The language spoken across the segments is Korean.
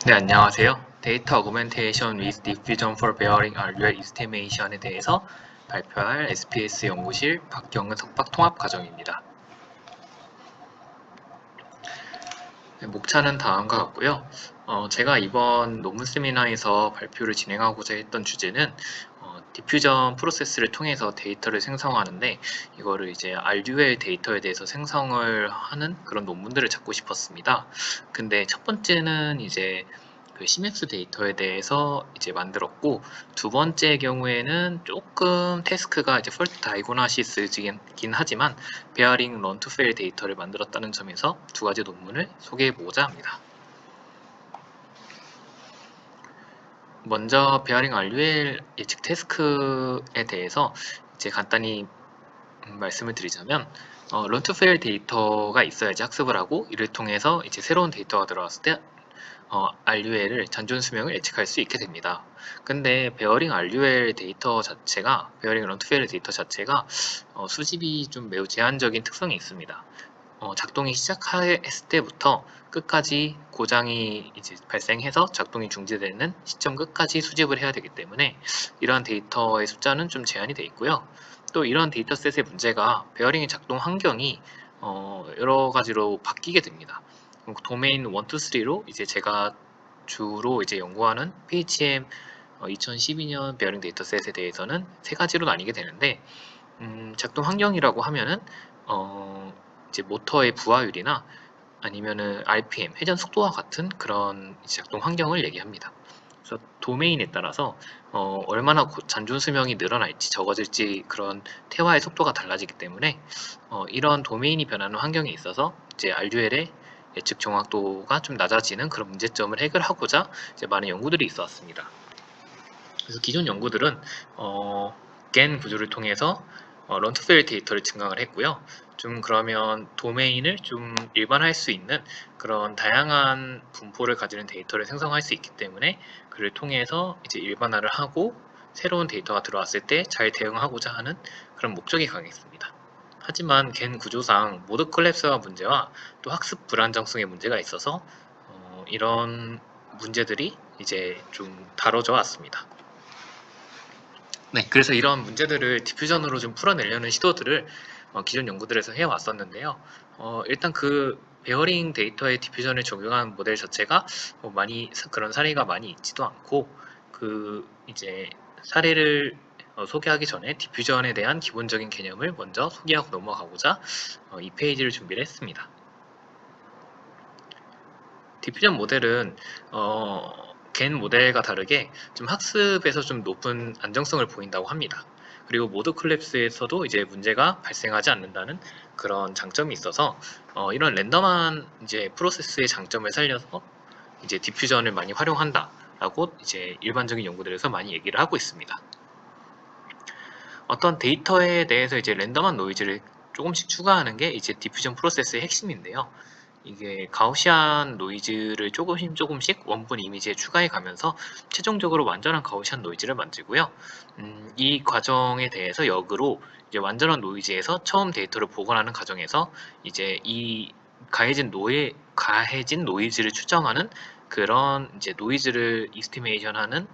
네, 안녕하세요. 데이터 어그멘테이션 with diffusion for bearing RUL estimation에 대해서 발표할 SPS 연구실 박경은 석박 통합 과정입니다. 네, 목차는 다음과 같고요. 제가 이번 논문 세미나에서 발표를 진행하고자 했던 주제는 디퓨전 프로세스를 통해서 데이터를 생성하는데 이거를 이제 RUL 데이터에 대해서 생성을 하는 그런 논문들을 찾고 싶었습니다. 근데 첫 번째는 이제 그 CMAX 데이터에 대해서 이제 만들었고, 두 번째 경우에는 조금 태스크가 이제 펄트 다이고나시스긴 하지만 베어링 런 투 페일 데이터를 만들었다는 점에서 두 가지 논문을 소개해 보고자 합니다. 먼저 베어링 RUL 예측 태스크에 대해서 이제 간단히 말씀을 드리자면, 런 투 페일 데이터가 있어야지 학습을 하고, 이를 통해서 이제 새로운 데이터가 들어왔을 때 RUL을 잔존 수명을 예측할 수 있게 됩니다. 근데 베어링 RUL 데이터 자체가, 베어링 런투페일 데이터 자체가 수집이 좀 매우 제한적인 특성이 있습니다. 작동이 시작했을 때부터 끝까지 고장이 이제 발생해서 작동이 중지되는 시점 끝까지 수집을 해야 되기 때문에 이러한 데이터의 숫자는 좀 제한이 되어 있고요. 또 이러한 데이터셋의 문제가 베어링의 작동 환경이 여러 가지로 바뀌게 됩니다. 도메인 1, 2, 3로 이제 제가 주로 이제 연구하는 PHM 2012년 베어링 데이터셋에 대해서는 세 가지로 나뉘게 되는데, 작동 환경이라고 하면은 이제 모터의 부하율이나 아니면은 RPM, 회전 속도와 같은 그런 작동 환경을 얘기합니다. 그래서 도메인에 따라서 얼마나 잔존 수명이 늘어날지 적어질지 그런 태화의 속도가 달라지기 때문에 이런 도메인이 변하는 환경에 있어서 이제 RUL의 예측 정확도가 좀 낮아지는 그런 문제점을 해결하고자 이제 많은 연구들이 있어 왔습니다. 그래서 기존 연구들은 겐 구조를 통해서 런투페일 데이터를 증강을 했고요. 좀 그러면 도메인을 좀 일반화할 수 있는 그런 다양한 분포를 가지는 데이터를 생성할 수 있기 때문에 그를 통해서 이제 일반화를 하고 새로운 데이터가 들어왔을 때 잘 대응하고자 하는 그런 목적이 강했습니다. 하지만 겐 구조상 모드 콜랩스와 문제와 또 학습 불안정성의 문제가 있어서 이런 문제들이 이제 좀 다뤄져 왔습니다. 네, 그래서 이런 문제들을 디퓨전으로 좀 풀어내려는 시도들을 기존 연구들에서 해왔었는데요. 일단 그 베어링 데이터의 디퓨전을 적용한 모델 자체가 많이 그런 사례가 많이 있지도 않고, 그 이제 사례를 소개하기 전에 디퓨전에 대한 기본적인 개념을 먼저 소개하고 넘어가고자 이 페이지를 준비를 했습니다. 디퓨전 모델은 겐 모델과 다르게 좀 학습에서 좀 높은 안정성을 보인다고 합니다. 그리고 모드 콜랩스에서도 이제 문제가 발생하지 않는다는 그런 장점이 있어서 이런 랜덤한 이제 프로세스의 장점을 살려서 이제 디퓨전을 많이 활용한다라고 이제 일반적인 연구들에서 많이 얘기를 하고 있습니다. 어떤 데이터에 대해서 이제 랜덤한 노이즈를 조금씩 추가하는 게 이제 디퓨전 프로세스의 핵심인데요. 이게 가우시안 노이즈를 조금씩 원본 이미지에 추가해 가면서 최종적으로 완전한 가우시안 노이즈를 만들고요. 이 과정에 대해서 역으로 이제 완전한 노이즈에서 처음 데이터를 복원하는 과정에서 이제 이 가해진 노이즈를 추정하는 그런 이제 노이즈를 이스티메이션하는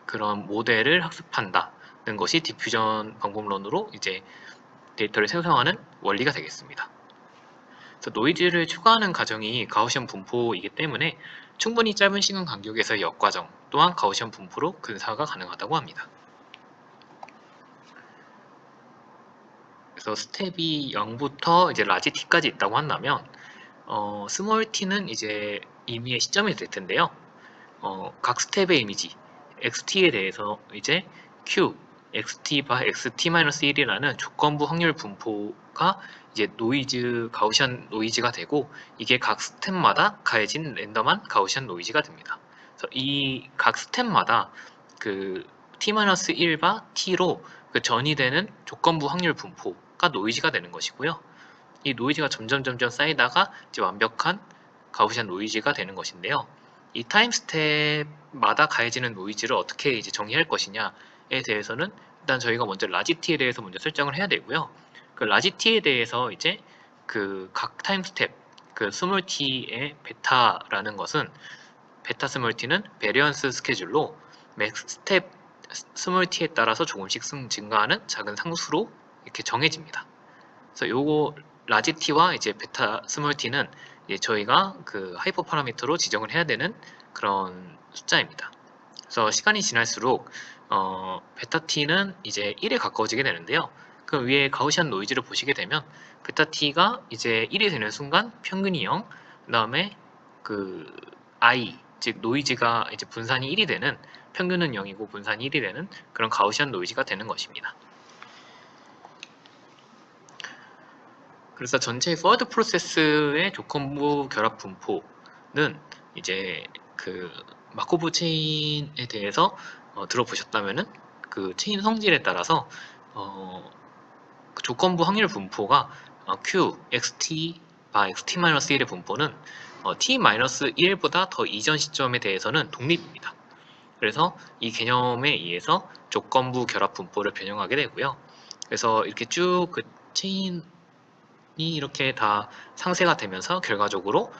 그런 모델을 학습한다는 것이 디퓨전 방법론으로 이제 데이터를 생성하는 원리가 되겠습니다. 그래서 노이즈를 추가하는 과정이 가우시안 분포이기 때문에 충분히 짧은 시간 간격에서의 역과정 또한 가우시안 분포로 근사가 가능하다고 합니다. 그래서 스텝이 0부터 이제 라지 t까지 있다고 한다면 스몰 t는 이제 임의의 시점이 될 텐데요. 각 스텝의 이미지 xt에 대해서 이제 q, xt 바 xt-1이라는 조건부 확률 분포가 이제 노이즈, 가우시안 노이즈가 되고, 이게 각 스텝마다 가해진 랜덤한 가우시안 노이즈가 됩니다. 그래서 이 각 스텝마다 그 t-1바 t로 그 전이 되는 조건부 확률 분포가 노이즈가 되는 것이고요. 이 노이즈가 점점 쌓이다가 이제 완벽한 가우시안 노이즈가 되는 것인데요. 이 타임 스텝마다 가해지는 노이즈를 어떻게 이제 정의할 것이냐에 대해서는 일단 저희가 먼저 라지 t에 대해서 먼저 설정을 해야 되고요. 그 라지 t에 대해서 이제 그 각 타임 스텝 그 스몰t의 베타라는 것은 베타 스몰t는 베리언스 스케줄로 매 스텝 스몰t에 따라서 조금씩 증가하는 작은 상수로 이렇게 정해집니다. 그래서 요거 라지 t와 이제 베타 스몰 t는 이제 저희가 그 하이퍼 파라미터로 지정을 해야 되는 그런 숫자입니다. 그래서 시간이 지날수록 베타 t는 이제 1에 가까워지게 되는데요. 그 위에 가우시안 노이즈를 보시게 되면 베타 t가 이제 1이 되는 순간 평균이 0, 그 다음에 그 i 즉 노이즈가 이제 분산이 1이 되는 평균은 0이고 분산이 1이 되는 그런 가우시안 노이즈가 되는 것입니다. 그래서 전체 포워드 프로세스의 조건부 결합 분포는 이제 그 마코브 체인에 대해서 들어보셨다면은 그 체인 성질에 따라서 그 조건부 확률 분포가 Q, XT, XT-1의 분포는 T-1보다 더 이전 시점에 대해서는 독립입니다. 그래서 이 개념에 의해서 조건부 결합 분포를 변형하게 되고요. 그래서 이렇게 쭉 그 체인이 이렇게 다 상쇄가 되면서 결과적으로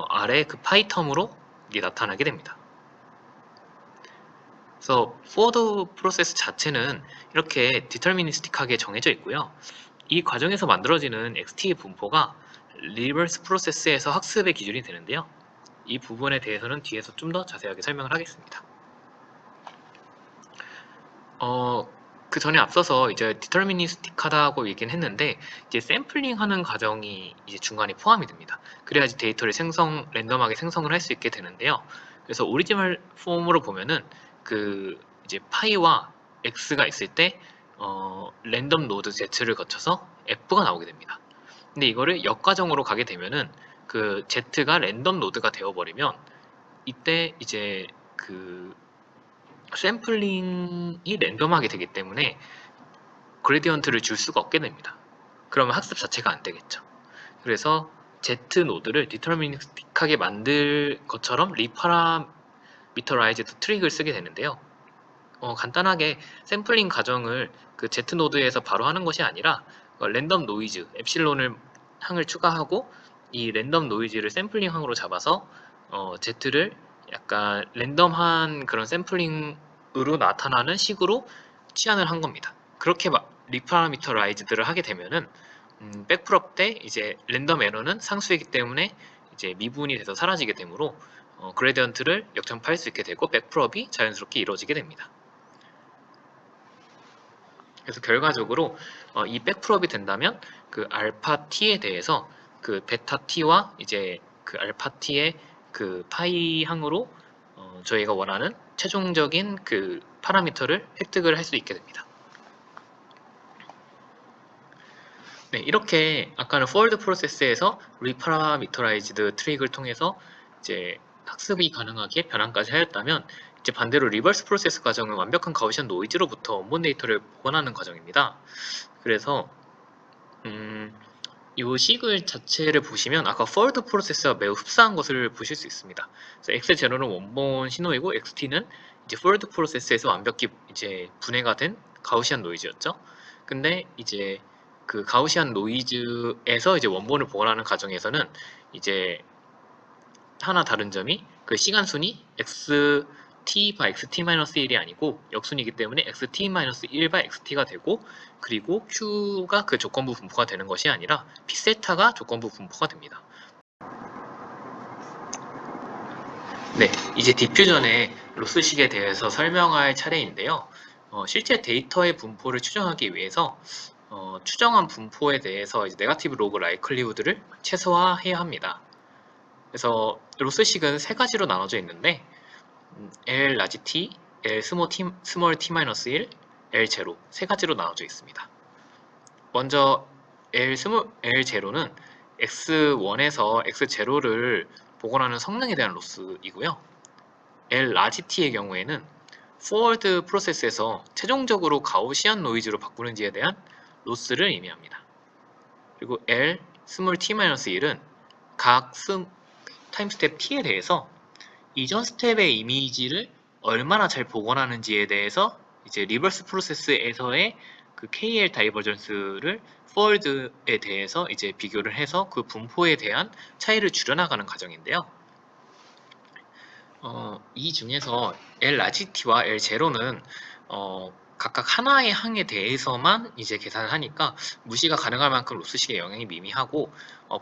아래 그 파이 텀으로 이게 나타나게 됩니다. 그래서 포워드 프로세스 자체는 이렇게 디터미니스틱하게 정해져 있고요. 이 과정에서 만들어지는 XT의 분포가 리버스 프로세스에서 학습의 기준이 되는데요. 이 부분에 대해서는 뒤에서 좀 더 자세하게 설명을 하겠습니다. 그 전에 앞서서 이제 디터미니스틱하다고 얘기는 했는데 이제 샘플링 하는 과정이 이제 중간에 포함이 됩니다. 그래야지 데이터를 랜덤하게 생성을 할 수 있게 되는데요. 그래서 오리지널 폼으로 보면은 그 이제 파이와 x가 있을 때 랜덤 노드 z를 거쳐서 f가 나오게 됩니다. 근데 이거를 역과정으로 가게 되면은 그 z가 랜덤 노드가 되어버리면 이때 이제 그 샘플링이 랜덤하게 되기 때문에 그레디언트를 줄 수가 없게 됩니다. 그러면 학습 자체가 안 되겠죠. 그래서 Z 노드를 디터미니스틱하게 만들 것처럼 리파라미터라이즈드 트릭을 쓰게 되는데요. 간단하게 샘플링 과정을 그 Z 노드에서 바로 하는 것이 아니라 랜덤 노이즈 엡실론을 항을 추가하고 이 랜덤 노이즈를 샘플링 항으로 잡아서 Z를 약간 랜덤한 그런 샘플링으로 나타나는 식으로 치환을 한 겁니다. 그렇게 리파라미터라이즈드를 하게 되면은 백프롭 때 이제 랜덤 에러는 상수이기 때문에 이제 미분이 돼서 사라지게 되므로 그레디언트를 역전파할 수 있게 되고 백프롭이 자연스럽게 이루어지게 됩니다. 그래서 결과적으로 이 백프롭이 된다면 그 알파 t에 대해서 그 베타 t와 이제 그 알파 t의 그 파이 항으로 저희가 원하는 최종적인 그 파라미터를 획득을 할 수 있게 됩니다. 네, 이렇게 아까는 forward 프로세스에서 리파라미터라이즈드 트릭을 통해서 이제 학습이 가능하게 변환까지 하였다면 이제 반대로 리버스 프로세스 과정은 완벽한 가우시안 노이즈로부터 원본 데이터를 복원하는 과정입니다. 그래서 이 식을 자체를 보시면 아까 forward 프로세스와 매우 흡사한 것을 보실 수 있습니다. 그래서 x0는 원본 신호이고 xt는 이제 forward 프로세스에서 완벽히 이제 분해가 된 가우시안 노이즈였죠. 근데 이제 그 가우시안 노이즈에서 이제 원본을 복원하는 과정에서는 이제 하나 다른 점이 그 시간 순위 xt/xt-1이 아니고 역순이기 때문에 xt-1/xt가 되고 그리고 q가 그 조건부 분포가 되는 것이 아니라 p세타가 조건부 분포가 됩니다. 네, 이제 디퓨전의 로스식에 대해서 설명할 차례인데요. 실제 데이터의 분포를 추정하기 위해서 추정한 분포에 대해서 이제 네거티브 로그 라이클리후드를 최소화해야 합니다. 그래서 로스식은 세 가지로 나눠져 있는데 L 라지 t, L 스몰 t-1, L 제로 세 가지로 나눠져 있습니다. 먼저 L 제로는 X1에서 X0를 복원하는 성능에 대한 로스이고요. L 라지 t의 경우에는 포워드 프로세스에서 최종적으로 가우시안 노이즈로 바꾸는지에 대한 로스를 의미합니다. 그리고 L 스몰 t-1은 각 타임 스텝 t에 대해서 이전 스텝의 이미지를 얼마나 잘 복원하는지에 대해서 이제 리버스 프로세스에서의 그 KL 다이버전스를 forward에 대해서 이제 비교를 해서 그 분포에 대한 차이를 줄여나가는 과정인데요. 이 중에서 L 라지 T와 L 제로는 각각 하나의 항에 대해서만 이제 계산을 하니까 무시가 가능할 만큼 로스식의 영향이 미미하고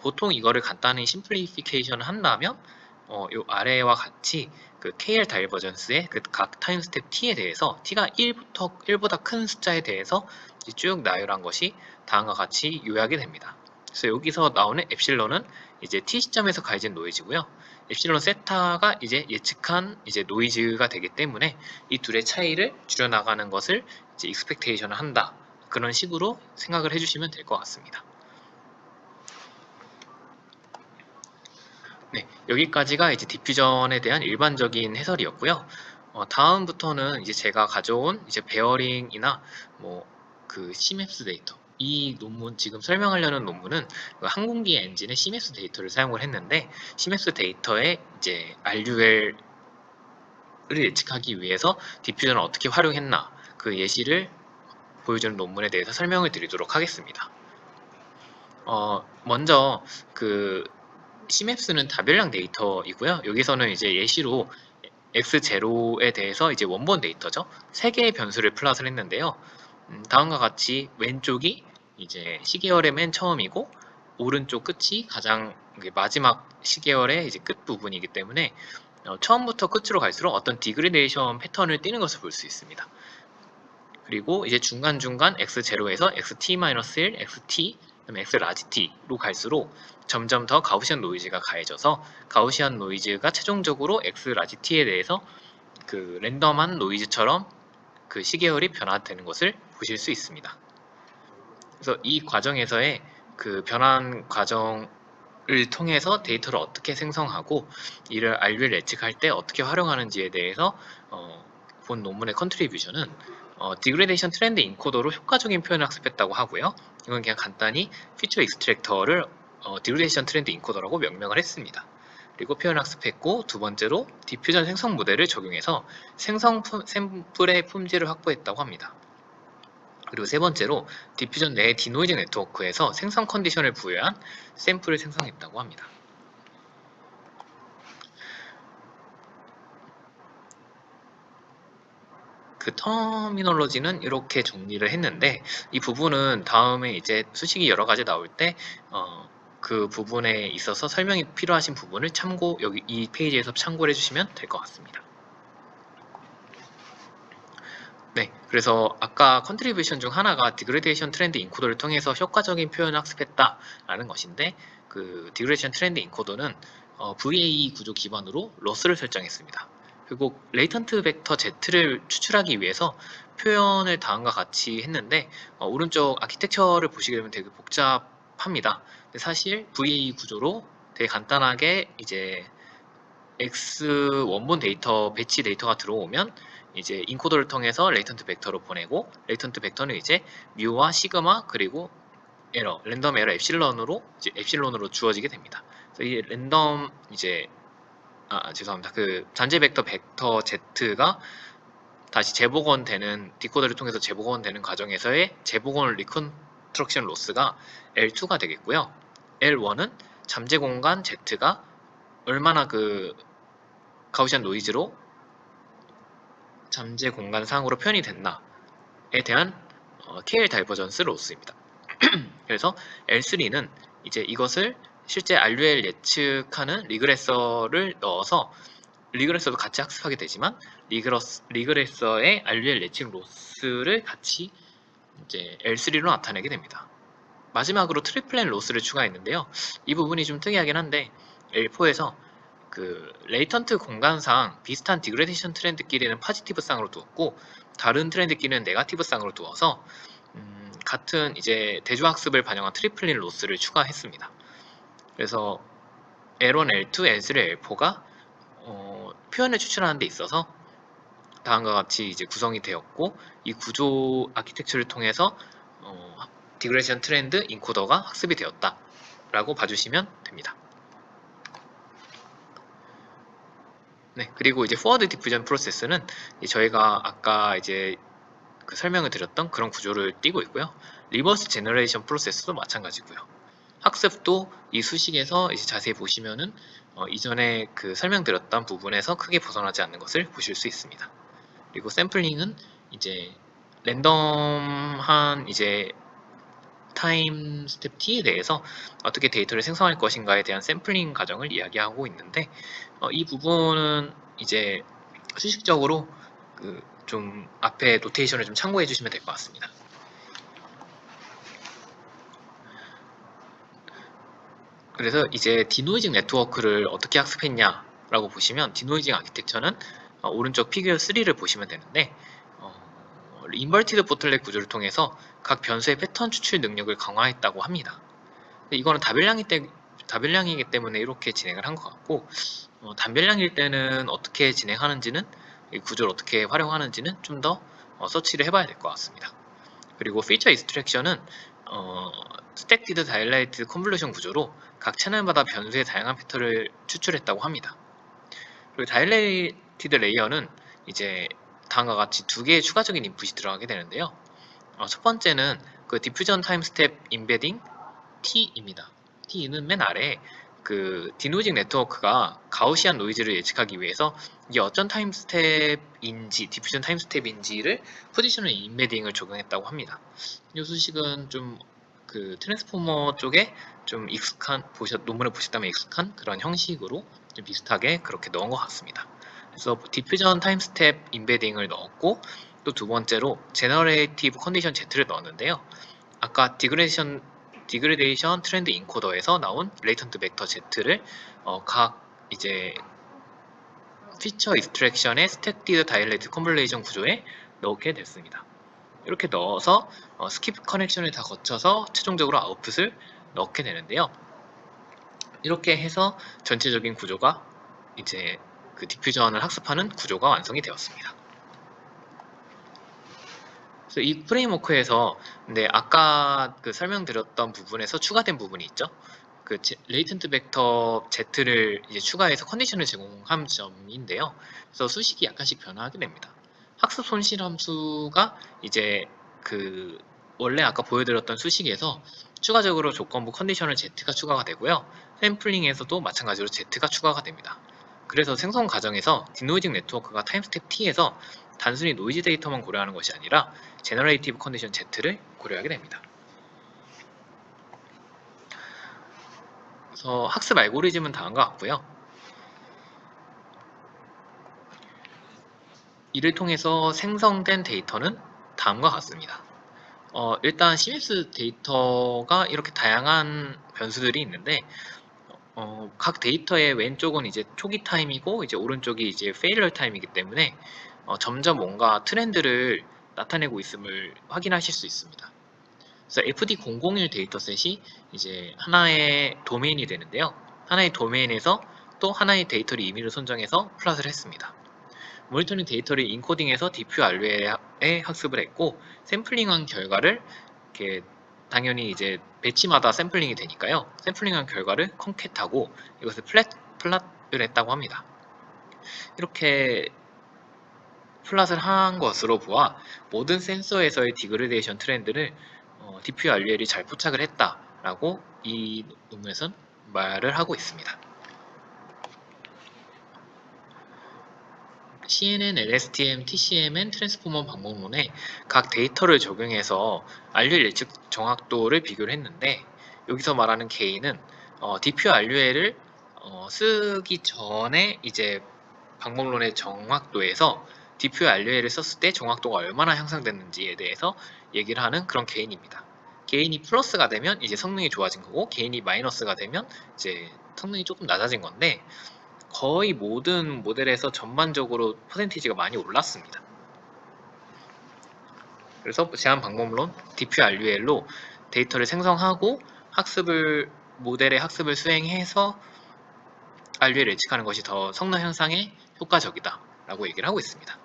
보통 이거를 간단히 심플리피케이션을 한다면 요 아래와 같이 그 KL 다이버전스의 그 각 타임 스텝 T에 대해서 T가 1보다 큰 숫자에 대해서 쭉 나열한 것이 다음과 같이 요약이 됩니다. 그래서 여기서 나오는 엡실론은 이제 T 시점에서 가해진 노이즈고요. 엡실론 세타가 이제 예측한 이제 노이즈가 되기 때문에 이 둘의 차이를 줄여나가는 것을 이제 익스펙테이션을 한다. 그런 식으로 생각을 해주시면 될 것 같습니다. 네, 여기까지가 이제 디퓨전에 대한 일반적인 해설이었고요. 다음부터는 이제 제가 가져온 이제 베어링이나 뭐 그 시맵스 데이터, 이 논문 지금 설명하려는 논문은 그 항공기 엔진의 시맵스 데이터를 사용을 했는데 시맵스 데이터에 이제 RUL을 예측하기 위해서 디퓨전을 어떻게 활용했나 그 예시를 보여주는 논문에 대해서 설명을 드리도록 하겠습니다. 먼저 그 시맵스는 다별량 데이터이고요. 여기서는 이제 예시로 x0에 대해서 이제 원본 데이터죠. 3개의 변수를 플롯을 했는데요. 다음과 같이 왼쪽이 이제 시계열의 맨 처음이고 오른쪽 끝이 가장 마지막 시계열의 이제 끝 부분이기 때문에 처음부터 끝으로 갈수록 어떤 디그레데이션 패턴을 띠는 것을 볼 수 있습니다. 그리고 이제 중간중간 x0에서 xt-1, xt, 그다음에 x 라지 t로 갈수록 점점 더 가우시안 노이즈가 가해져서 가우시안 노이즈가 최종적으로 x 라지 t에 대해서 그 랜덤한 노이즈처럼 그 시계열이 변화되는 것을 보실 수 있습니다. 그래서 이 과정에서의 그 변환 과정을 통해서 데이터를 어떻게 생성하고 이를 RUL 예측할 때 어떻게 활용하는지에 대해서 본 논문의 컨트리뷰션은 디그레데이션 트렌드 인코더로 효과적인 표현을 학습했다고 하고요. 이건 그냥 간단히 피처 익스트랙터를 디그레데이션 트렌드 인코더라고 명명을 했습니다. 그리고 표현 학습했고 두 번째로 디퓨전 생성 모델을 적용해서 생성 샘플의 품질을 확보했다고 합니다. 그리고 세 번째로 디퓨전 내 디노이즈 네트워크에서 생성 컨디션을 부여한 샘플을 생성했다고 합니다. 그 터미널로지는 이렇게 정리를 했는데 이 부분은 다음에 이제 수식이 여러 가지 나올 때 그 부분에 있어서 설명이 필요하신 부분을 여기 이 페이지에서 참고를 해주시면 될 것 같습니다. 네, 그래서 아까 컨트리뷰션 중 하나가 디그레데이션 트렌드 인코더를 통해서 효과적인 표현을 학습했다라는 것인데 그 디그레데이션 트렌드 인코더는 VAE 구조 기반으로 로스를 설정했습니다. 그리고 레이턴트 벡터 Z를 추출하기 위해서 표현을 다음과 같이 했는데 오른쪽 아키텍처를 보시게 되면 되게 복잡합니다. 근데 사실 VAE 구조로 되게 간단하게 이제 X 원본 데이터 배치 데이터가 들어오면 이제 인코더를 통해서 레이턴트 벡터로 보내고 레이턴트 벡터는 이제 뮤와 시그마 그리고 에러, 랜덤 에러 엡실론으로 이제 엡실론으로 주어지게 됩니다. 그래서 이 랜덤 이제 죄송합니다. 그 잔재 벡터 Z가 다시 재복원되는 디코더를 통해서 재복원되는 과정에서의 재복원 리컨스트럭션 로스가 L2가 되겠고요. L1은 잠재 공간 Z가 얼마나 그 가우시안 노이즈로 잠재 공간상으로 표현이 됐나에 대한 KL 다이버전스 로스입니다. 그래서 L3는 이제 이것을 실제 RUL 예측하는 리그레서를 넣어서 리그레서도 같이 학습하게 되지만 리그레서의 RUL 예측 로스를 같이 이제 L3로 나타내게 됩니다. 마지막으로 트리플랜 로스를 추가했는데요. 이 부분이 좀 특이하긴 한데 L4에서 그 레이턴트 공간상 비슷한 디그레데이션 트렌드끼리는 파지티브 쌍으로 두었고 다른 트렌드끼리는 네가티브 쌍으로 두어서 같은 이제 대조학습을 반영한 트리플린 로스를 추가했습니다. 그래서 L1, L2, L3, L4가 표현을 추출하는 데 있어서 다음과 같이 이제 구성이 되었고 이 구조 아키텍처를 통해서 디그레션 트렌드 인코더가 학습이 되었다라고 봐주시면 됩니다. 네, 그리고 이제 포워드 디퓨전 프로세스는 저희가 아까 이제 그 설명을 드렸던 그런 구조를 띠고 있고요. 리버스 제너레이션 프로세스도 마찬가지고요. 학습도 이 수식에서 이제 자세히 보시면은 이전에 그 설명드렸던 부분에서 크게 벗어나지 않는 것을 보실 수 있습니다. 그리고 샘플링은 이제 랜덤한 이제 타임 스텝 t에 대해서 어떻게 데이터를 생성할 것인가에 대한 샘플링 과정을 이야기하고 있는데 이 부분은 이제 수식적으로 그 좀 앞에 노테이션을 좀 참고해 주시면 될 것 같습니다. 그래서 이제 디노이징 네트워크를 어떻게 학습했냐라고 보시면 디노이징 아키텍처는 오른쪽 피규어 3를 보시면 되는데 인버티드 보틀넥 구조를 통해서 각 변수의 패턴 추출 능력을 강화했다고 합니다. 근데 이거는 다별량이기 때문에 이렇게 진행을 한 것 같고 단별량일 때는 어떻게 진행하는지는 이 구조를 어떻게 활용하는지는 좀 더 서치를 해봐야 될 것 같습니다. 그리고 피처 익스트랙션은 스택디드 다일라이트 컨볼루션 구조로 각 채널마다 변수의 다양한 패턴을 추출했다고 합니다. 그리고 다일레이티드 레이어는 이제 다음과 같이 두 개의 추가적인 인풋이 들어가게 되는데요. 첫 번째는 그 디퓨전 타임 스텝 인베딩 T입니다. T는 맨 아래에 그 디노이징 네트워크가 가우시안 노이즈를 예측하기 위해서 이게 어떤 타임 스텝인지, 디퓨전 타임 스텝인지를 포지셔널 인베딩을 적용했다고 합니다. 이 수식은 좀 그 트랜스포머 쪽에 좀 익숙한 논문을 보셨다면 익숙한 그런 형식으로 좀 비슷하게 그렇게 넣은 것 같습니다. 그래서 디퓨전 타임 스텝 인베딩을 넣었고 또 두 번째로 제너레이티브 컨디션 Z를 넣었는데요. 아까 디그레데이션 트렌드 인코더에서 나온 레이턴트 벡터 Z를 각 이제 피처 익스트랙션의 스택디드 다일레이트 컨볼레이션 구조에 넣게 됐습니다. 이렇게 넣어서 스킵 커넥션을 다 거쳐서 최종적으로 아웃풋을 넣게 되는데요. 이렇게 해서 전체적인 구조가 이제 그 디퓨전을 학습하는 구조가 완성이 되었습니다. 그래서 이 프레임워크에서 근데 아까 그 설명드렸던 부분에서 추가된 부분이 있죠. 그 레이턴트 벡터 Z를 이제 추가해서 컨디션을 제공한 점인데요. 그래서 수식이 약간씩 변화하게 됩니다. 학습 손실 함수가 이제 그 원래 아까 보여드렸던 수식에서 추가적으로 조건부 컨디셔널 Z가 추가가 되고요. 샘플링에서도 마찬가지로 Z가 추가가 됩니다. 그래서 생성 과정에서 디노이징 네트워크가 타임스텝 T에서 단순히 노이즈 데이터만 고려하는 것이 아니라 제너레이티브 컨디션 Z를 고려하게 됩니다. 그래서 학습 알고리즘은 다음과 같고요. 이를 통해서 생성된 데이터는 다음과 같습니다. 일단 CMS 데이터가 이렇게 다양한 변수들이 있는데 각 데이터의 왼쪽은 이제 초기 타임이고 이제 오른쪽이 이제 페일러 타임이기 때문에 점점 뭔가 트렌드를 나타내고 있음을 확인하실 수 있습니다. 그래서 FD001 데이터셋이 이제 하나의 도메인이 되는데요. 하나의 도메인에서 또 하나의 데이터를 임의로 선정해서 플롯을 했습니다. 모니터링 데이터를 인코딩해서 디퓨 알루에 학습을 했고 샘플링한 결과를 이렇게 당연히 이제 배치마다 샘플링이 되니까요. 샘플링한 결과를 컨캣하고 이것을 플랫을 했다고 합니다. 이렇게 플랫을 한 것으로 보아 모든 센서에서의 디그레데이션 트렌드를 디퓨 알루엘이 잘 포착을 했다라고 이 논문에서는 말을 하고 있습니다. CNN, LSTM, TCMN 트랜스포머 방법론에 각 데이터를 적용해서 알루엘 예측 정확도를 비교를 했는데 여기서 말하는 K는 디퓨 알루엘을 쓰기 전에 이제 방법론의 정확도에서 디퓨 알루엘을 썼을 때 정확도가 얼마나 향상됐는지에 대해서 얘기를 하는 그런 개인입니다. 개인이 플러스가 되면 이제 성능이 좋아진 거고 개인이 마이너스가 되면 이제 성능이 조금 낮아진 건데 거의 모든 모델에서 전반적으로 퍼센티지가 많이 올랐습니다. 그래서 제한 방법론 DPRUL로 데이터를 생성하고 모델의 학습을 수행해서 RUL을 예측하는 것이 더 성능 향상에 효과적이다 라고 얘기를 하고 있습니다.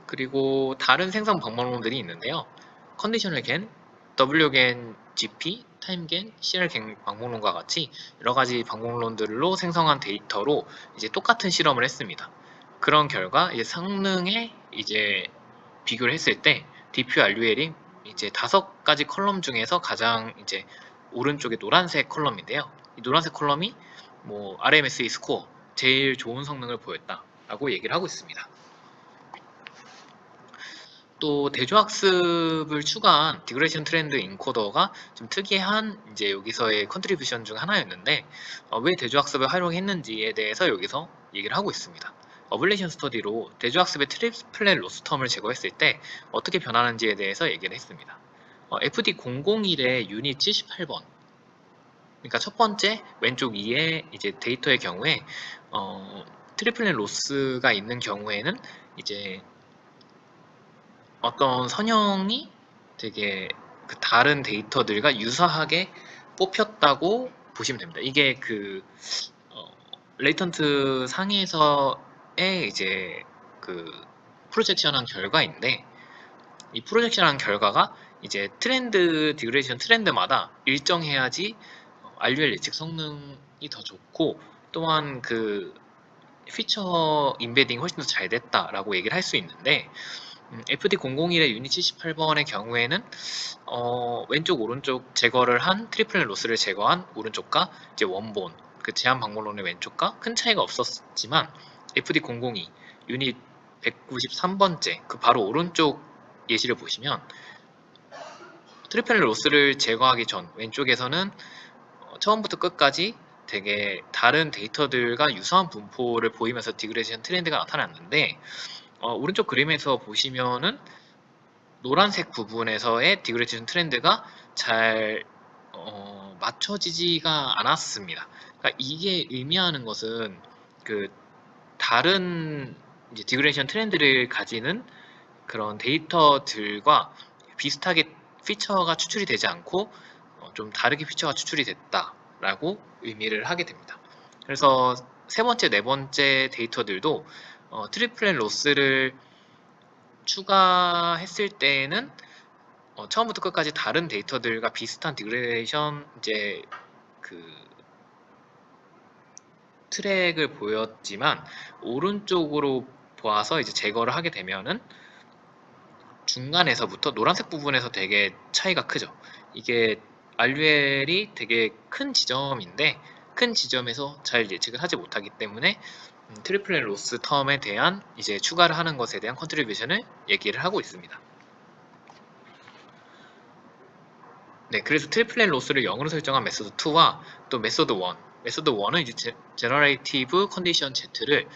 그리고 다른 생성 방법론들이 있는데요. 컨디셔널 겐, WGen GP, 타임겐, CR겐 방법론과 같이 여러 가지 방법론들로 생성한 데이터로 이제 똑같은 실험을 했습니다. 그런 결과 이제 성능에 이제 비교를 했을 때 DP RUL이 이제 5가지 컬럼 중에서 가장 이제 오른쪽에 노란색 컬럼인데요. 이 노란색 컬럼이 뭐 RMSE 스코어 제일 좋은 성능을 보였다라고 얘기를 하고 있습니다. 또 대조학습을 추가한 디그레이션 트렌드 인코더가 좀 특이한 이제 여기서의 컨트리뷰션 중 하나였는데 왜 대조학습을 활용했는지에 대해서 여기서 얘기를 하고 있습니다. 어블레이션 스터디로 대조학습의 트리플렛 로스 텀을 제거했을 때 어떻게 변하는지에 대해서 얘기를 했습니다. FD001의 유닛 78번, 그러니까 첫 번째 왼쪽 2의 이제 데이터의 경우에 트리플렛 로스가 있는 경우에는 이제 어떤 선형이 되게 그 다른 데이터들과 유사하게 뽑혔다고 보시면 됩니다. 이게 그 레이턴트 상에서의 이제 그 프로젝션한 결과인데, 이 프로젝션한 결과가 이제 트렌드 디그레이션 트렌드마다 일정해야지 RUL 예측 성능이 더 좋고, 또한 그 피처 인베딩이 훨씬 더 잘 됐다라고 얘기를 할 수 있는데, FD001의 유닛 78번의 경우에는 왼쪽 오른쪽 제거를 한 트리플렛 로스를 제거한 오른쪽과 이제 원본 그 제한 방법론의 왼쪽과 큰 차이가 없었지만, FD002 유닛 193번째 그 바로 오른쪽 예시를 보시면 트리플렛 로스를 제거하기 전 왼쪽에서는 처음부터 끝까지 되게 다른 데이터들과 유사한 분포를 보이면서 디그레이션 트렌드가 나타났는데, 오른쪽 그림에서 보시면은 노란색 부분에서의 디그레이션 트렌드가 잘 맞춰지지가 않았습니다. 그러니까 이게 의미하는 것은 그 다른 이제 디그레이션 트렌드를 가지는 그런 데이터들과 비슷하게 피처가 추출이 되지 않고 좀 다르게 피처가 추출이 됐다라고 의미를 하게 됩니다. 그래서 세 번째, 네 번째 데이터들도 트리플렛 로스를 추가했을 때에는 처음부터 끝까지 다른 데이터들과 비슷한 디그레이션 이제 그 트랙을 보였지만, 오른쪽으로 보아서 이제 제거를 하게 되면은 중간에서부터 노란색 부분에서 되게 차이가 크죠. 이게 RUL이 되게 큰 지점인데, 큰 지점에서 잘 예측을 하지 못하기 때문에 트리플렛 로스 텀에 대한 이제 추가를 하는 것에 대한 컨트리뷰션을 얘기를 하고 있습니다. 네, 그래서 트리플렛 로스를 0으로 설정한 메소드 2와 또 메소드 1, 메소드 1은 이제 제너레이티브 컨디션 Z를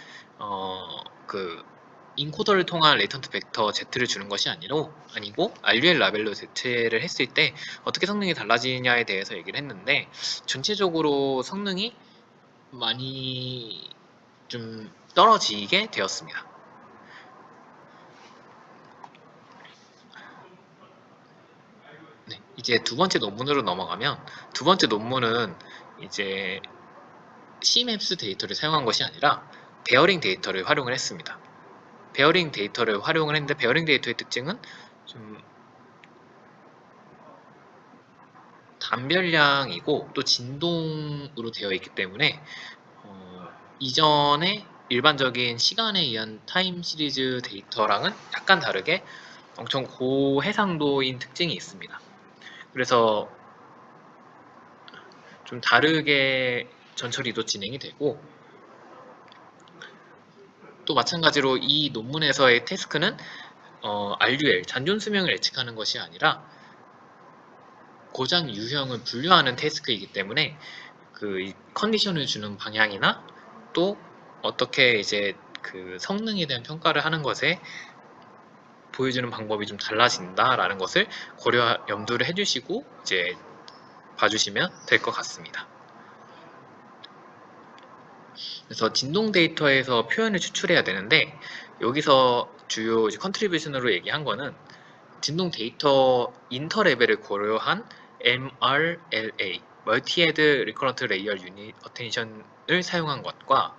그 인코더를 통한 레이턴트 벡터 Z를 주는 것이 아니고 RUL 라벨로 대체를 했을 때 어떻게 성능이 달라지냐에 대해서 얘기를 했는데, 전체적으로 성능이 많이 좀 떨어지게 되었습니다. 네, 이제 두 번째 논문으로 넘어가면, 두 번째 논문은 이제 CMAPS 데이터를 사용한 것이 아니라 베어링 데이터를 활용을 했습니다. 베어링 데이터를 활용을 했는데, 베어링 데이터의 특징은 좀 단별량이고 또 진동으로 되어 있기 때문에 이전에 일반적인 시간에 의한 타임 시리즈 데이터랑은 약간 다르게 엄청 고해상도인 특징이 있습니다. 그래서 좀 다르게 전처리도 진행이 되고, 또 마찬가지로 이 논문에서의 태스크는 RUL, 잔존 수명을 예측하는 것이 아니라 고장 유형을 분류하는 태스크이기 때문에 그 컨디션을 주는 방향이나 또 어떻게 이제 그 성능에 대한 평가를 하는 것에 보여주는 방법이 좀 달라진다라는 것을 염두를 해주시고 이제 봐주시면 될 것 같습니다. 그래서 진동 데이터에서 표현을 추출해야 되는데, 여기서 주요 컨트리뷰션으로 얘기한 거는 진동 데이터 인터 레벨을 고려한 MRLA, 멀티-헤드 리커런트 레이얼 유닛 어텐션을 사용한 것과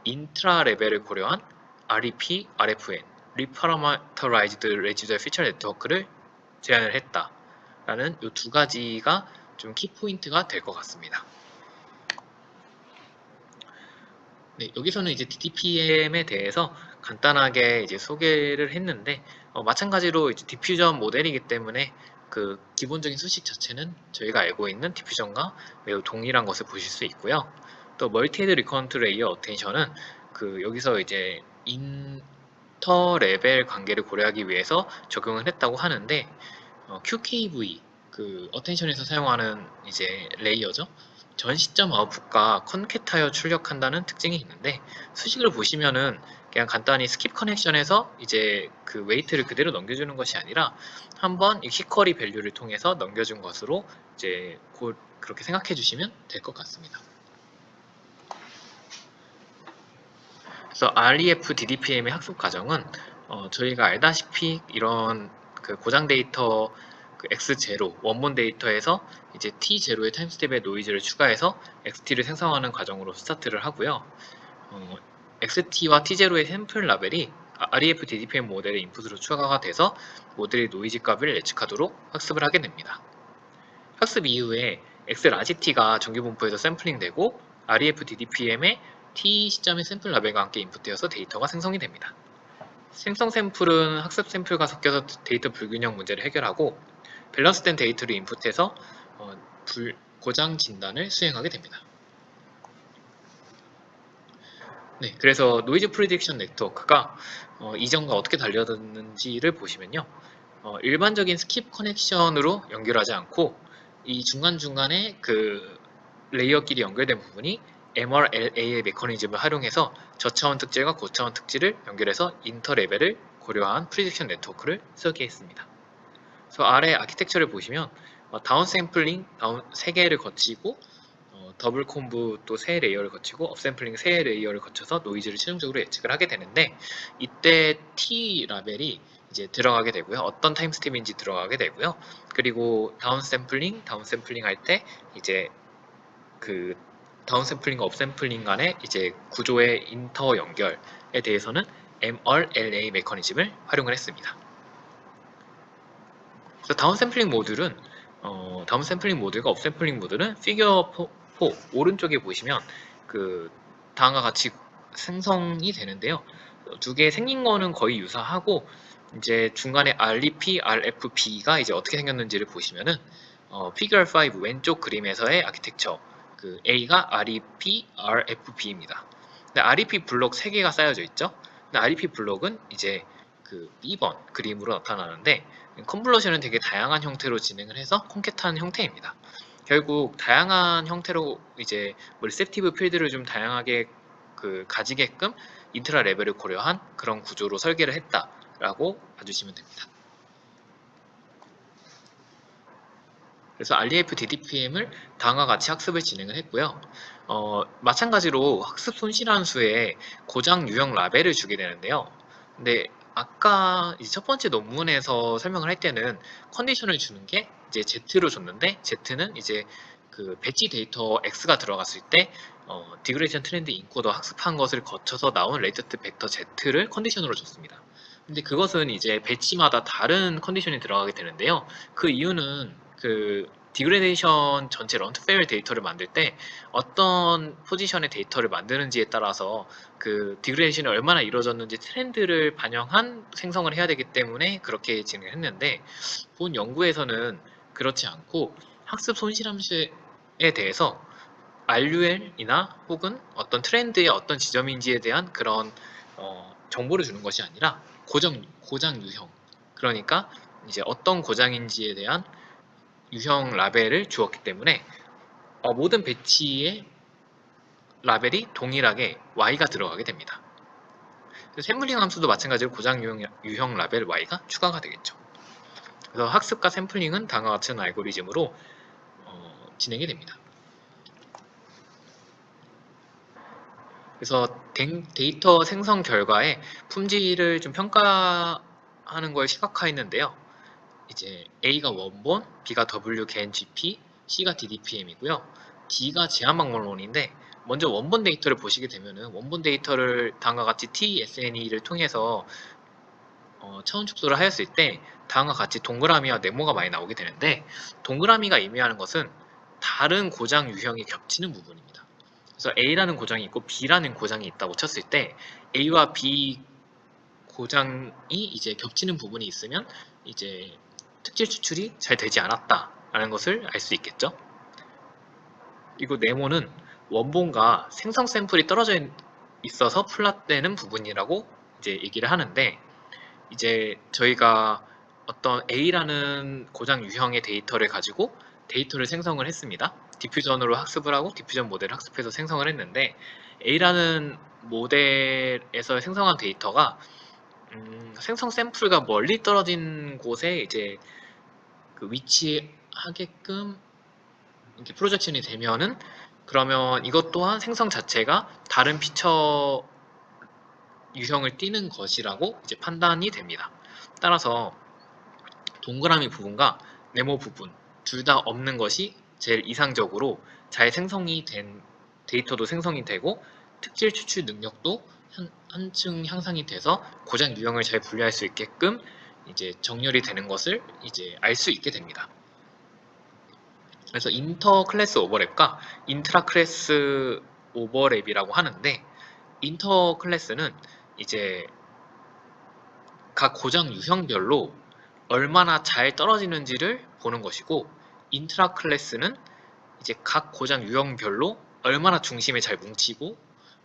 인트라 레벨을 고려한 REP, RFN, Reparameterized Residual Feature Network를 제안을 했다라는 이 두 가지가 좀 키포인트가 될 것 같습니다. 네, 여기서는 이제 DDPM에 대해서 간단하게 이제 소개를 했는데, 마찬가지로 이제 디퓨전 모델이기 때문에 그 기본적인 수식 자체는 저희가 알고 있는 디퓨전과 매우 동일한 것을 보실 수 있고요. 또 멀티헤드 리커런트 레이어 어텐션은 그 여기서 이제 인터 레벨 관계를 고려하기 위해서 적용을 했다고 하는데, QKV 그 어텐션에서 사용하는 이제 레이어죠. 전 시점 아웃풋과 컨캣하여 출력한다는 특징이 있는데, 수식을 보시면은 그냥 간단히 스킵 커넥션에서 이제 그 웨이트를 그대로 넘겨주는 것이 아니라 한번 이 히커리 밸류를 통해서 넘겨준 것으로 이제 그렇게 생각해 주시면 될 것 같습니다. 그래서 REF DDPM의 학습 과정은 저희가 알다시피 이런 그 고장 데이터 그 X0 원본 데이터에서 이제 T0의 타임스텝의 노이즈를 추가해서 XT를 생성하는 과정으로 스타트를 하고요. XT와 T0의 샘플 라벨이 REF DDPM 모델의 인풋으로 추가가 돼서 모델의 노이즈 값을 예측하도록 학습을 하게 됩니다. 학습 이후에 XRGT가 정규분포에서 샘플링되고 REF DDPM의 T 시점의 샘플 라벨과 함께 인풋되어서 데이터가 생성이 됩니다. 생성 샘플은 학습 샘플과 섞여서 데이터 불균형 문제를 해결하고 밸런스된 데이터를 인풋해서 고장 진단을 수행하게 됩니다. 네, 그래서 노이즈 프리딕션 네트워크가 이전과 어떻게 달려드는지를 보시면요. 일반적인 스킵 커넥션으로 연결하지 않고 이 중간중간에 그 레이어끼리 연결된 부분이 MRLA의 메커니즘을 활용해서 저차원 특질과 고차원 특질을 연결해서 인터 레벨을 고려한 프리딕션 네트워크를 설계했습니다. 그래서 아래 아키텍처를 보시면 다운 샘플링 다운 3개를 거치고 더블 콤브 또 3레이어를 거치고 업샘플링 3레이어를 거쳐서 노이즈를 최종적으로 예측을 하게 되는데, 이때 T 라벨이 이제 들어가게 되고요. 어떤 타임 스텝인지 들어가게 되고요. 그리고 다운 샘플링 할 때 이제 그 다운 샘플링과 업 샘플링 간의 이제 구조의 인터 연결에 대해서는 MRLA 메커니즘을 활용을 했습니다. 그래서 다운 샘플링 모듈과 업 샘플링 모듈은 피겨 4 오른쪽에 보시면 그 다음과 같이 생성이 되는데요. 두 개 생긴 거는 거의 유사하고 이제 중간에 REP, RFB가 이제 어떻게 생겼는지를 보시면은 피겨 5 왼쪽 그림에서의 아키텍처 그 A가 REP, RFB입니다. 근데 REP 블록 3개가 쌓여져 있죠. 근데 REP 블록은 이제 그 B번 그림으로 나타나는데, 컨볼루션은 되게 다양한 형태로 진행을 해서 콘캣한 형태입니다. 결국 다양한 형태로 이제 리셉티브 필드를 좀 다양하게 그 가지게끔 인트라 레벨을 고려한 그런 구조로 설계를 했다라고 봐주시면 됩니다. 그래서 RDF DDPM을 다음과 같이 학습을 진행을 했고요. 마찬가지로 학습 손실함수에 고장 유형 라벨을 주게 되는데요. 근데 아까 이제 첫 번째 논문에서 설명을 할 때는 컨디션을 주는 게 이제 Z로 줬는데, Z는 이제 그 배치 데이터 X가 들어갔을 때 디그레이션 트렌드 인코더 학습한 것을 거쳐서 나온 레이터트 벡터 Z를 컨디션으로 줬습니다. 근데 그것은 이제 배치마다 다른 컨디션이 들어가게 되는데요. 그 이유는 그 디그레데이션 전체 런투페어 데이터를 만들 때 어떤 포지션의 데이터를 만드는지에 따라서 그 디그레데이션이 얼마나 이루어졌는지 트렌드를 반영한 생성을 해야 되기 때문에 그렇게 진행을 했는데, 본 연구에서는 그렇지 않고 학습 손실함수에 대해서 RUL이나 혹은 어떤 트렌드의 어떤 지점인지에 대한 그런 정보를 주는 것이 아니라 고장 유형, 그러니까 이제 어떤 고장인지에 대한 유형 라벨을 주었기 때문에 모든 배치의 라벨이 동일하게 Y가 들어가게 됩니다. 샘플링 함수도 마찬가지로 고장 유형 라벨 Y가 추가가 되겠죠. 그래서 학습과 샘플링은 다음과 같은 알고리즘으로 진행이 됩니다. 그래서 데이터 생성 결과에 품질을 좀 평가하는 걸 시각화했는데요. 이제 A가 원본, B가 WGNGP, C가 DDPM이고요. D가 제한방법론인데, 먼저 원본 데이터를 보시게 되면은 원본 데이터를 다음과 같이 TSNE를 통해서 차원 축소를 하였을 때 다음과 같이 동그라미와 네모가 많이 나오게 되는데, 동그라미가 의미하는 것은 다른 고장 유형이 겹치는 부분입니다. 그래서 A라는 고장이 있고 B라는 고장이 있다고 쳤을 때 A와 B 고장이 이제 겹치는 부분이 있으면 이제 특질 추출이 잘 되지 않았다라는 것을 알 수 있겠죠. 그리고 네모는 원본과 생성 샘플이 떨어져 있어서 플랫되는 부분이라고 이제 얘기를 하는데, 이제 저희가 어떤 A라는 고장 유형의 데이터를 가지고 데이터를 생성을 했습니다. 디퓨전으로 학습을 하고 디퓨전 모델을 학습해서 생성을 했는데, A라는 모델에서 생성한 데이터가 생성 샘플과 멀리 떨어진 곳에 이제 그 위치하게끔 이렇게 프로젝션이 되면은, 그러면 이것 또한 생성 자체가 다른 피처 유형을 띠는 것이라고 이제 판단이 됩니다. 따라서 동그라미 부분과 네모 부분 둘 다 없는 것이 제일 이상적으로 잘 생성이 된 데이터도 생성이 되고 특질 추출 능력도 한층 향상이 돼서 고장 유형을 잘 분류할 수 있게끔 이제 정렬이 되는 것을 이제 알 수 있게 됩니다. 그래서 인터 클래스 오버랩과 인트라 클래스 오버랩이라고 하는데, 인터 클래스는 이제 각 고장 유형별로 얼마나 잘 떨어지는지를 보는 것이고, 인트라 클래스는 이제 각 고장 유형별로 얼마나 중심에 잘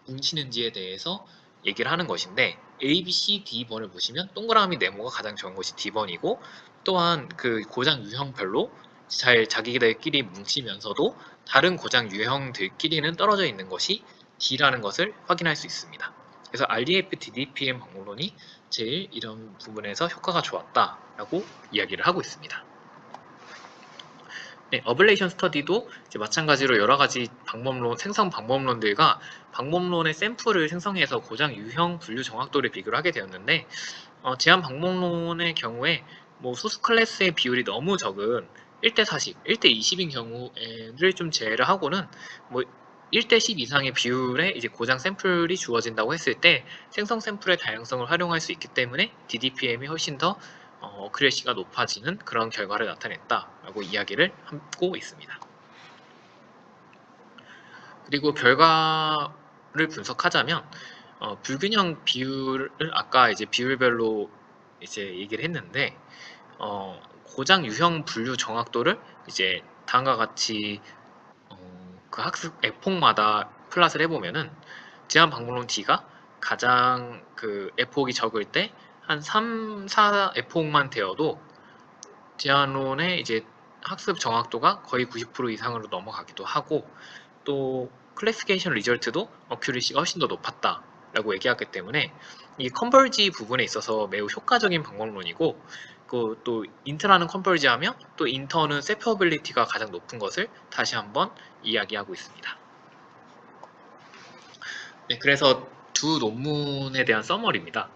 뭉치는지에 대해서 얘기를 하는 것인데, A, B, C, D번을 보시면 동그라미 네모가 가장 좋은 것이 D번이고, 또한 그 고장 유형별로 잘 자기들끼리 뭉치면서도 다른 고장 유형들끼리는 떨어져 있는 것이 D라는 것을 확인할 수 있습니다. 그래서 RDF DDPM 방법론이 제일 이런 부분에서 효과가 좋았다라고 이야기를 하고 있습니다. 네, 어블레이션 스터디도 이제 마찬가지로 여러 가지 방법론, 생성 방법론들과 방법론의 샘플을 생성해서 고장 유형 분류 정확도를 비교를 하게 되었는데, 제한 방법론의 경우에 뭐 소스 클래스의 비율이 너무 적은 1대 40, 1대 20인 경우를 좀 제외를 하고는 뭐 1대 10 이상의 비율의 이제 고장 샘플이 주어진다고 했을 때 생성 샘플의 다양성을 활용할 수 있기 때문에 DDPM이 훨씬 더 어큐레시가 높아지는 그런 결과를 나타냈다라고 이야기를 하고 있습니다. 그리고 결과를 분석하자면 불균형 비율을 아까 이제 비율별로 이제 얘기를 했는데, 고장 유형 분류 정확도를 이제 다음과 같이 그 학습 에폭마다 플랫을 해보면은 제한 방법론 D가 가장 그 에폭이 적을 때 한 3, 4 에폭만 되어도 제한론의 이제 학습 정확도가 거의 90% 이상으로 넘어가기도 하고, 또 클래시피케이션 리절트도 어큐리시가 훨씬 더 높았다라고 얘기하기 때문에 이 컨버지 부분에 있어서 매우 효과적인 방법론이고, 또 인트라는 컨버지하며 또 인터는 세퍼빌리티가 가장 높은 것을 다시 한번 이야기하고 있습니다. 네, 그래서 두 논문에 대한 서머리입니다.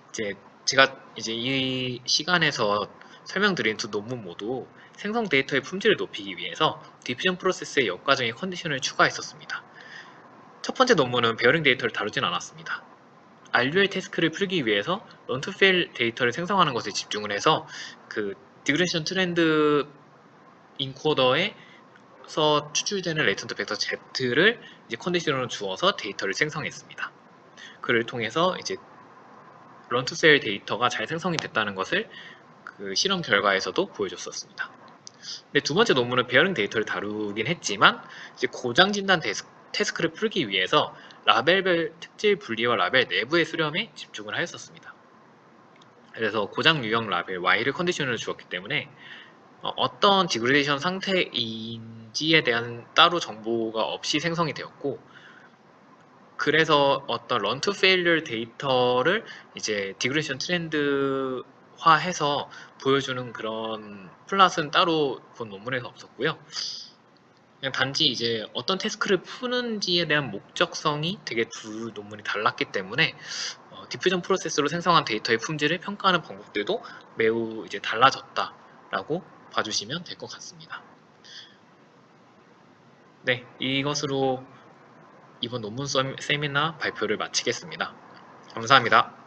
이제 제가 이제 이 시간에서 설명드린 두 논문 모두 생성 데이터의 품질을 높이기 위해서 디퓨전 프로세스의 역과정의 컨디션을 추가했었습니다. 첫 번째 논문은 베어링 데이터를 다루진 않았습니다. RUL 태스크를 풀기 위해서 런투페일 데이터를 생성하는 것에 집중을 해서 그 디그레션 트렌드 인코더에서 추출되는 레이턴트 벡터 Z를 이제 컨디션으로 주어서 데이터를 생성했습니다. 그를 통해서 이제 런투셀 데이터가 잘 생성이 됐다는 것을 그 실험 결과에서도 보여줬었습니다. 근데 두 번째 논문은 베어링 데이터를 다루긴 했지만 이제 고장 진단 태스크를 풀기 위해서 라벨별 특질 분리와 라벨 내부의 수렴에 집중을 하였었습니다. 그래서 고장 유형 라벨 Y를 컨디션으로 주었기 때문에 어떤 디그레이션 상태인지에 대한 따로 정보가 없이 생성이 되었고, 그래서 어떤 런투 페일리얼 데이터를 이제 디그레이션 트렌드화해서 보여주는 그런 플랫은 따로 본 논문에서 없었고요. 그냥 단지 이제 어떤 태스크를 푸는지에 대한 목적성이 되게 두 논문이 달랐기 때문에 디퓨전 프로세스로 생성한 데이터의 품질을 평가하는 방법들도 매우 이제 달라졌다라고 봐주시면 될 것 같습니다. 네, 이것으로 이번 논문 세미나 발표를 마치겠습니다. 감사합니다.